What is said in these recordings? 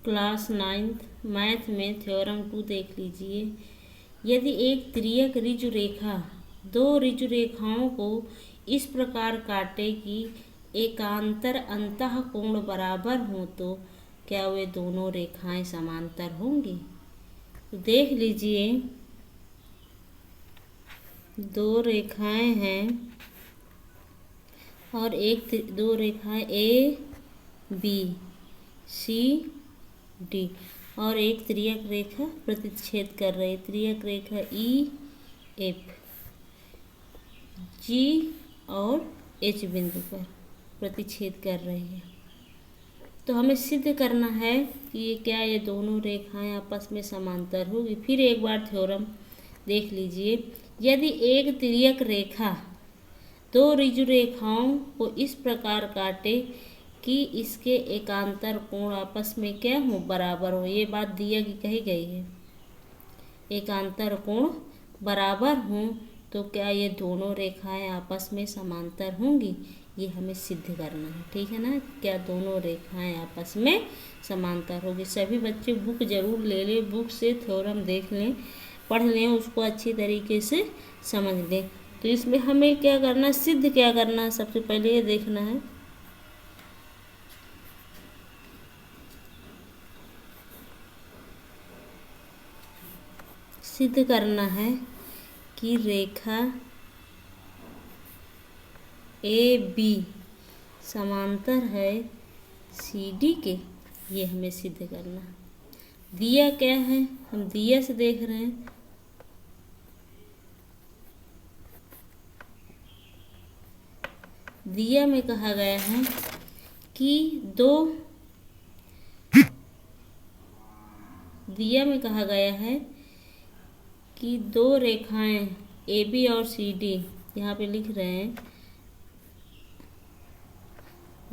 Class 9th math में theorem 2 देख लीजिए। यदि एक तिर्यक ऋजु रेखा दो ऋजु रेखाओं को इस प्रकार काटे कि एकांतर अंतः कोण बराबर हो तो क्या वे दोनों रेखाएं समांतर होंगी। तो देख लीजिए, दो रेखाएं हैं और दो रेखाएं ए बी सी डी और एक तिर्यक रेखा प्रतिच्छेद कर रही है। तिर्यक रेखा ई एफ जी और एच बिंदु पर प्रतिच्छेद कर रही है। तो हमें सिद्ध करना है कि क्या ये दोनों रेखाएं आपस में समांतर होगी। फिर एक बार थ्योरम देख लीजिए। यदि एक तिर्यक रेखा दो ऋजु रेखाओं को इस प्रकार काटे कि इसके एकांतर कोण आपस में क्या हो, बराबर हो। ये बात दिया की कही गई है। एकांतर कोण बराबर हो तो क्या ये दोनों रेखाएं आपस में समांतर होंगी, ये हमें सिद्ध करना है। ठीक है ना, क्या दोनों रेखाएं आपस में समांतर होगी। सभी बच्चे बुक जरूर ले लें, बुक से थ्योरम देख लें, पढ़ लें, उसको अच्छी तरीके से समझ लें। तो इसमें हमें क्या करना है, सिद्ध क्या करना है, सबसे पहले ये देखना है। सिद्ध करना है कि रेखा ए बी समांतर है सी डी के, ये हमें सिद्ध करना है। दिया क्या है, हम दिया से देख रहे हैं। दिया में कहा गया है कि दो रेखाएं ए बी और सी डी, यहाँ पे लिख रहे हैं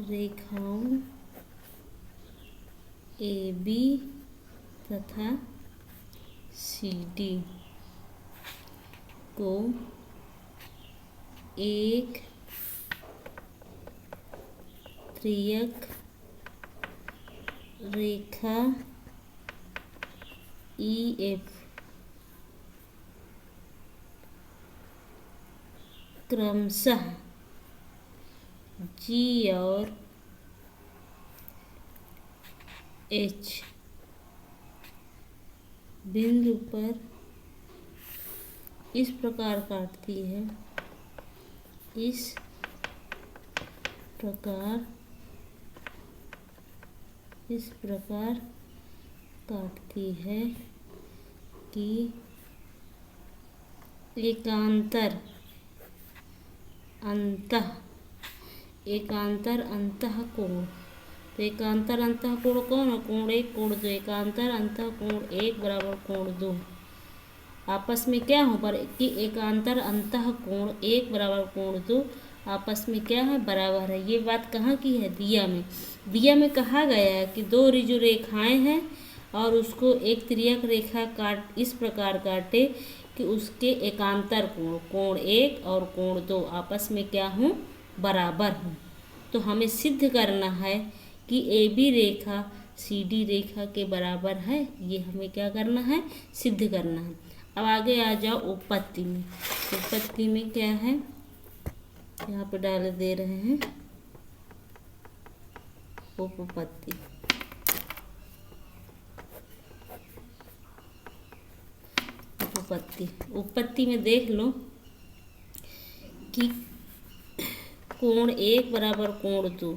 रेखाओं ए बी तथा सी डी को एक तिर्यक रेखा ई एफ क्रमशः जी और एच बिंदु पर इस प्रकार काटती है, इस प्रकार काटती है कि एकांतर अंतः कोण। तो एकांतर अंतः कोण कौन है, कोण एक कोण दो। एकांतर अंतः कोण एक बराबर कोण दो आपस में क्या हो, पर कि एकांतर अंतः कोण एक बराबर कोण दो आपस में क्या है, बराबर है। ये बात कहाँ की है, दिया में कहा गया है कि दो ऋजु रेखाएं हैं और उसको एक तिर्यक रेखा इस प्रकार काटे कि उसके एकांतर कोण एक और कोण दो आपस में क्या हो, बराबर हो। तो हमें सिद्ध करना है कि A B Rekha C D रेखा के बराबर है। ये हमें क्या करना है, सिद्ध करना है। अब आगे आ जाओ उपपत्ति में। उपपत्ति में क्या है, यहाँ पे डाल दे रहे हैं उपपत्ति। उपपत्ति में देख लो कि कोण एक बराबर कोण दो,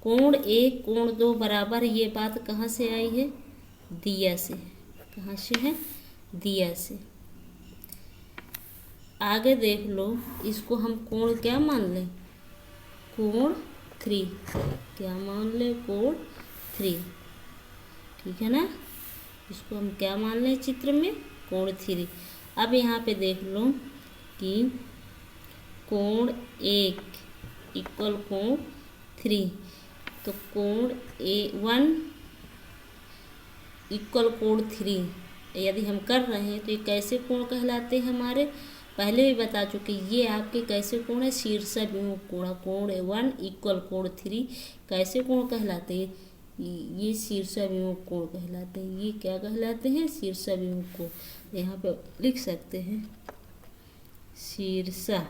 कोण एक कोण दो बराबर, ये बात कहाँ से आई है, दिया से। कहाँ से है, दिया से। आगे देख लो, इसको हम कोण क्या मान लें, कोण 3। क्या मान लें, कोण 3। ठीक है ना, इसको हम क्या मान लें चित्र में, कोण 3। अब यहाँ पे देख लो कि कोण 1 इक्वल कोण 3, तो कोण 1 इक्वल कोण 3 यदि हम कर रहे हैं तो ये कैसे कोण कहलाते हैं हमारे, पहले भी बता चुके। ये आपके कैसे कोण है, शीर्ष विमुख कोण। कोण 1 इक्वल कोण 3 कैसे कोण कहलाते हैं, ये शीर्षाभिमुख कोण कहलाते हैं। ये क्या कहलाते हैं? शीर्षाभिमुख कोण। यहाँ पे लिख सकते हैं शीर्षाभिमुख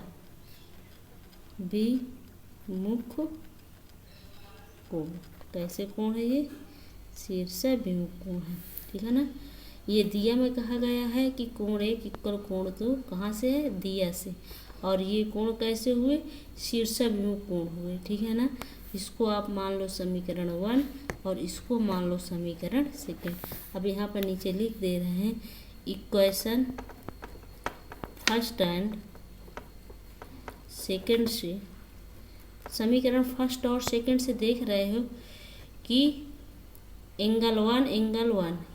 कोण। कैसे कोण है ये? शीर्षाभिमुख कोण है, ठीक है ना। ये दिया में कहा गया है कि कोण एक इक्वल कोण दो कहाँ से है? दिया से। और ये कोण कैसे हुए? शीर्षाभिमुख कोण हुए, ठीक है ना। इसको आप मान लो समीकरण 1 और इसको मान लो समीकरण 2। अब यहाँ पर नीचे लिख दे रहे हैं इक्वेशन फर्स्ट एंड सेकंड से। समीकरण फर्स्ट और सेकंड से देख रहे हो कि एंगल 1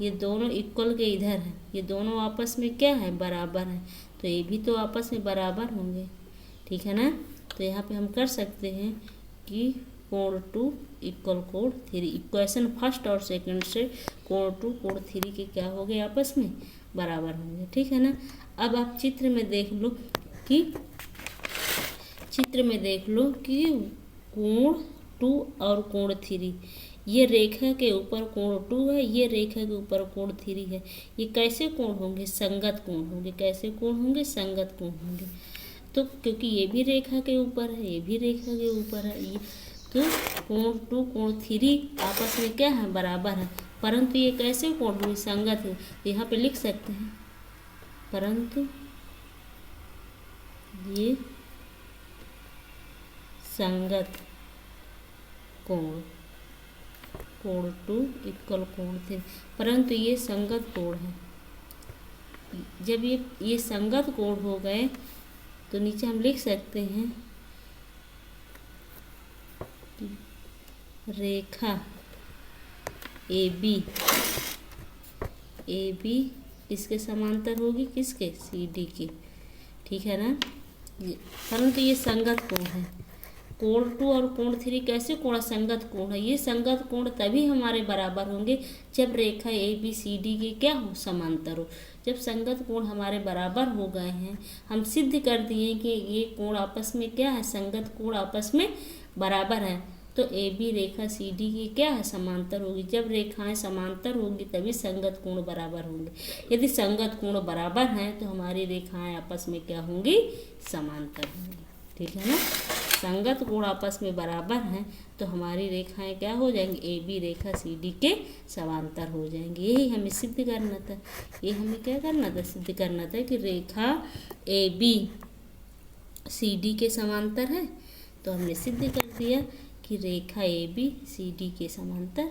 ये दोनों इक्वल के इधर है, ये दोनों आपस में क्या है? बराबर है। तो ये भी तो आपस में बराबर होंगे, ठीक है ना। तो यहाँ पे हम कर सकते हैं कि कोण 2 इक्वल कोण 3। इक्वेशन फर्स्ट और सेकंड से कोण 2 कोण 3 के क्या हो गए? आपस में बराबर होंगे, ठीक है ना। अब आप चित्र में देख लो कि कोण 2 और कोण 3, ये रेखा के ऊपर कोण 2 है, ये रेखा के ऊपर कोण 3 है। ये कैसे कोण होंगे? संगत कोण होंगे। कैसे कोण होंगे? संगत कोण होंगे। तो क्योंकि ये भी रेखा के ऊपर है, ये भी रेखा के ऊपर है, ये तो कोण 2 कोण 3 आपस में क्या है? बराबर है। परंतु ये कैसे कोण हुए? संगत है। यहाँ पे लिख सकते हैं परंतु ये संगत कोण, कोण 2 इक्वल कोण 3, परंतु ये संगत कोण है। जब ये संगत कोण हो गए तो नीचे हम लिख सकते हैं रेखा AB इसके समांतर होगी, किसके? CD के, ठीक है ना। परंतु ये संगत कोण है। कोण 2 और कोण 3 कैसे कोण? संगत कोण है। ये संगत कोण तभी हमारे बराबर होंगे जब रेखा ABCD के क्या हो? समांतर हो। जब संगत कोण हमारे बराबर हो गए हैं, हम सिद्ध कर दिए कि ये कोण आपस में क्या है? संगत कोण आपस में बराबर है। तो AB रेखा CD की क्या है? समांतर होगी। जब रेखाएं समांतर होगी तभी संगत कोण बराबर होंगे। यदि संगत कोण बराबर हैं तो हमारी रेखाएं आपस में क्या होंगी? समांतर होंगी, ठीक है ना। संगत कोण आपस में बराबर हैं तो हमारी रेखाएं क्या हो जाएंगी? AB रेखा CD के समांतर हो जाएंगी। यही हमें सिद्ध करना था। ये हमें क्या करना था? सिद्ध करना था कि रेखा AB CD के समांतर है। तो हमने सिद्ध कर दिया कि रेखा AB CD के समांतर